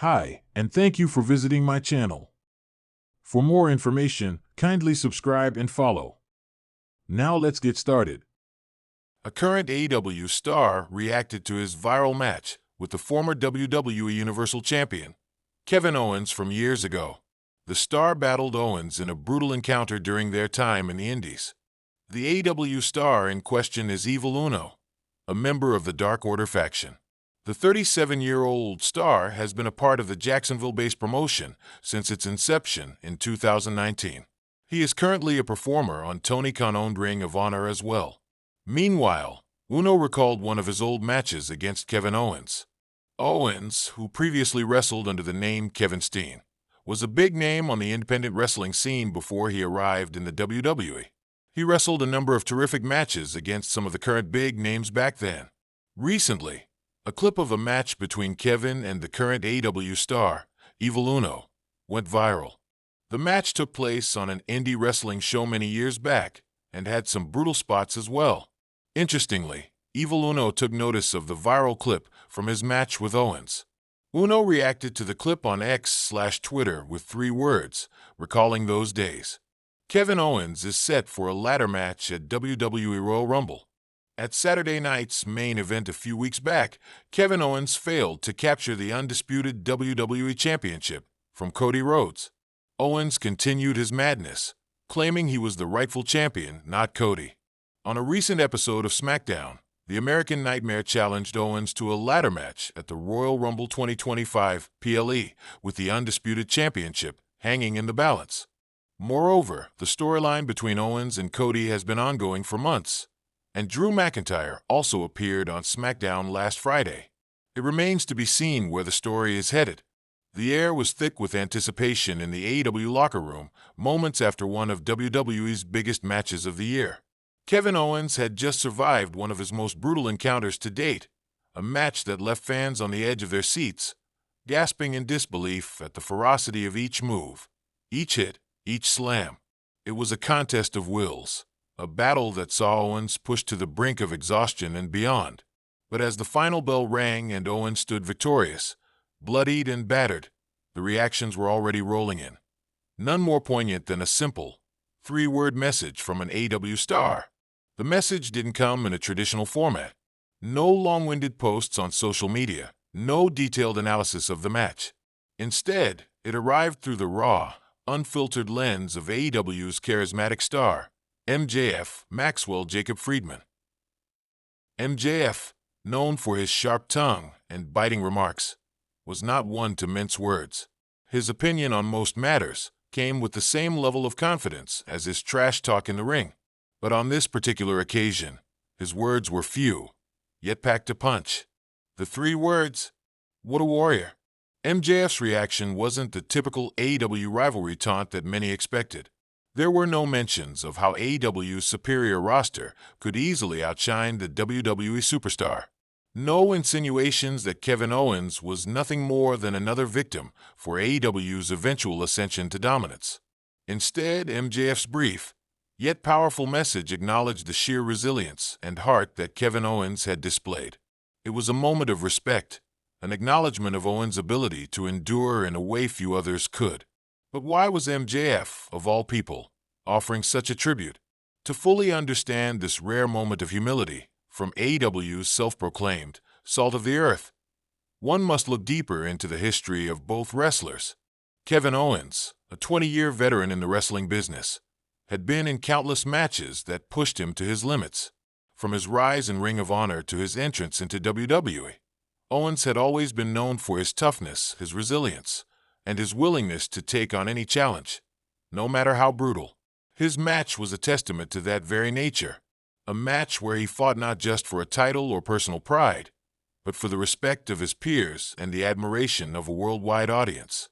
Hi, and thank you for visiting my channel. For more information, kindly subscribe and follow. Now let's get started. A current AEW star reacted to his viral match with the former WWE Universal Champion, Kevin Owens, from years ago. The star battled Owens in a brutal encounter during their time in the Indies. The AEW star in question is Evil Uno, a member of the Dark Order faction. The 37-year-old star has been a part of the Jacksonville-based promotion since its inception in 2019. He is currently a performer on Tony Khan-owned Ring of Honor as well. Meanwhile, Uno recalled one of his old matches against Kevin Owens. Owens, who previously wrestled under the name Kevin Steen, was a big name on the independent wrestling scene before he arrived in the WWE. He wrestled a number of terrific matches against some of the current big names back then. Recently, a clip of a match between Kevin and the current AEW star, Evil Uno, went viral. The match took place on an indie wrestling show many years back and had some brutal spots as well. Interestingly, Evil Uno took notice of the viral clip from his match with Owens. Uno reacted to the clip on X/Twitter with 3 words, recalling those days. Kevin Owens is set for a ladder match at WWE Royal Rumble. At Saturday night's main event a few weeks back, Kevin Owens failed to capture the undisputed WWE Championship from Cody Rhodes. Owens continued his madness, claiming he was the rightful champion, not Cody. On a recent episode of SmackDown, the American Nightmare challenged Owens to a ladder match at the Royal Rumble 2025 PLE, with the undisputed championship hanging in the balance. Moreover, the storyline between Owens and Cody has been ongoing for months, and Drew McIntyre also appeared on SmackDown last Friday. It remains to be seen where the story is headed. The air was thick with anticipation in the AEW locker room moments after one of WWE's biggest matches of the year. Kevin Owens had just survived one of his most brutal encounters to date, a match that left fans on the edge of their seats, gasping in disbelief at the ferocity of each move, each hit, each slam. It was a contest of wills, a battle that saw Owens pushed to the brink of exhaustion and beyond. But as the final bell rang and Owens stood victorious, bloodied and battered, the reactions were already rolling in. None more poignant than a simple, 3-word message from an AEW star. The message didn't come in a traditional format. No long-winded posts on social media, no detailed analysis of the match. Instead, it arrived through the raw, unfiltered lens of AEW's charismatic star, MJF, Maxwell Jacob Friedman. MJF, known for his sharp tongue and biting remarks, was not one to mince words. His opinion on most matters came with the same level of confidence as his trash talk in the ring. But on this particular occasion, his words were few, yet packed a punch. The 3 words, "What a warrior." MJF's reaction wasn't the typical AEW rivalry taunt that many expected. There were no mentions of how AEW's superior roster could easily outshine the WWE superstar. No insinuations that Kevin Owens was nothing more than another victim for AEW's eventual ascension to dominance. Instead, MJF's brief, yet powerful message acknowledged the sheer resilience and heart that Kevin Owens had displayed. It was a moment of respect, an acknowledgement of Owens' ability to endure in a way few others could. But why was MJF, of all people, offering such a tribute? To fully understand this rare moment of humility from AEW's self-proclaimed salt of the earth, one must look deeper into the history of both wrestlers. Kevin Owens, a 20-year veteran in the wrestling business, had been in countless matches that pushed him to his limits. From his rise in Ring of Honor to his entrance into WWE, Owens had always been known for his toughness, his resilience, and his willingness to take on any challenge, no matter how brutal. His match was a testament to that very nature, a match where he fought not just for a title or personal pride, but for the respect of his peers and the admiration of a worldwide audience.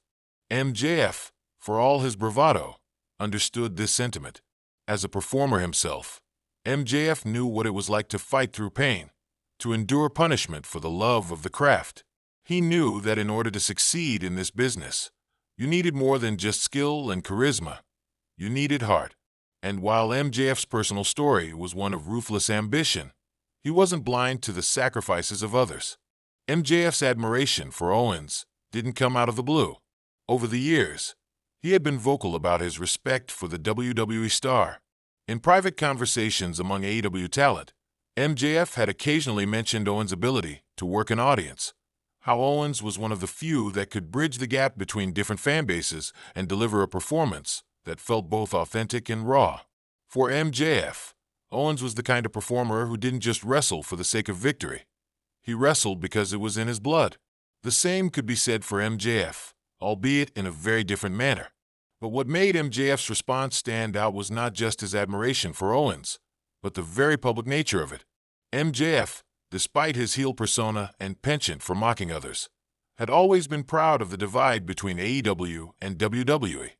MJF, for all his bravado, understood this sentiment. As a performer himself, MJF knew what it was like to fight through pain, to endure punishment for the love of the craft. He knew that in order to succeed in this business, you needed more than just skill and charisma. You needed heart. And while MJF's personal story was one of ruthless ambition, he wasn't blind to the sacrifices of others. MJF's admiration for Owens didn't come out of the blue. Over the years, he had been vocal about his respect for the WWE star. In private conversations among AEW talent, MJF had occasionally mentioned Owens' ability to work an audience, how Owens was one of the few that could bridge the gap between different fan bases and deliver a performance that felt both authentic and raw. For MJF, Owens was the kind of performer who didn't just wrestle for the sake of victory. He wrestled because it was in his blood. The same could be said for MJF, albeit in a very different manner. But what made MJF's response stand out was not just his admiration for Owens, but the very public nature of it. MJF, despite his heel persona and penchant for mocking others, had always been proud of the divide between AEW and WWE.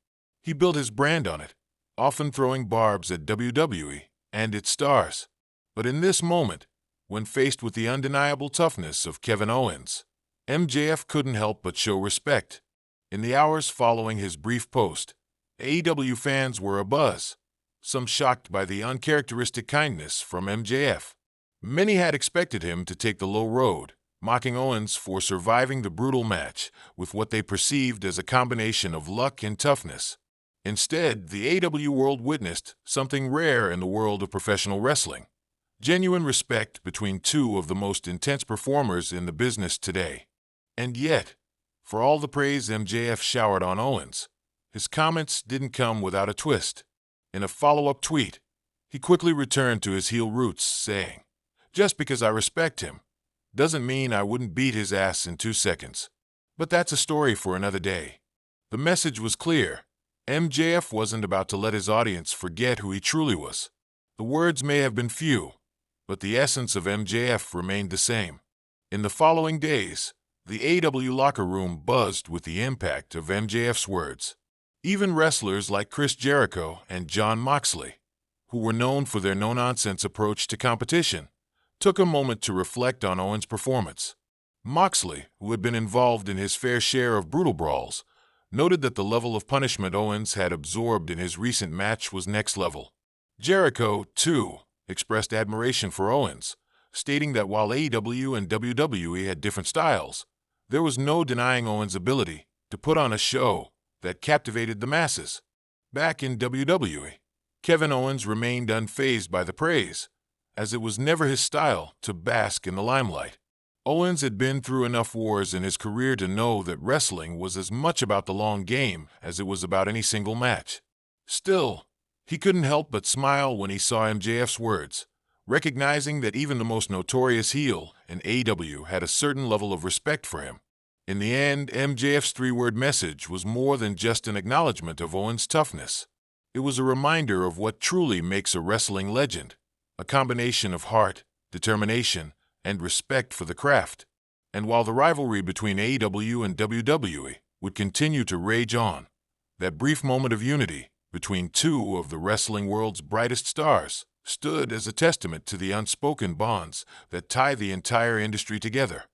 He built his brand on it, often throwing barbs at WWE and its stars. But in this moment, when faced with the undeniable toughness of Kevin Owens, MJF couldn't help but show respect. In the hours following his brief post, AEW fans were abuzz, some shocked by the uncharacteristic kindness from MJF. Many had expected him to take the low road, mocking Owens for surviving the brutal match with what they perceived as a combination of luck and toughness. Instead, the AEW world witnessed something rare in the world of professional wrestling: genuine respect between two of the most intense performers in the business today. And yet, for all the praise MJF showered on Owens, his comments didn't come without a twist. In a follow-up tweet, he quickly returned to his heel roots, saying, "Just because I respect him doesn't mean I wouldn't beat his ass in 2 seconds. But that's a story for another day." The message was clear. MJF wasn't about to let his audience forget who he truly was. The words may have been few, but the essence of MJF remained the same. In the following days, the AEW locker room buzzed with the impact of MJF's words. Even wrestlers like Chris Jericho and Jon Moxley, who were known for their no-nonsense approach to competition, took a moment to reflect on Owens' performance. Moxley, who had been involved in his fair share of brutal brawls, noted that the level of punishment Owens had absorbed in his recent match was next level. Jericho, too, expressed admiration for Owens, stating that while AEW and WWE had different styles, there was no denying Owens' ability to put on a show that captivated the masses. Back in WWE, Kevin Owens remained unfazed by the praise, as it was never his style to bask in the limelight. Owens had been through enough wars in his career to know that wrestling was as much about the long game as it was about any single match. Still, he couldn't help but smile when he saw MJF's words, recognizing that even the most notorious heel in AEW had a certain level of respect for him. In the end, MJF's three-word message was more than just an acknowledgement of Owens' toughness. It was a reminder of what truly makes a wrestling legend: a combination of heart, determination, and respect for the craft. And while the rivalry between AEW and WWE would continue to rage on, that brief moment of unity between two of the wrestling world's brightest stars stood as a testament to the unspoken bonds that tie the entire industry together.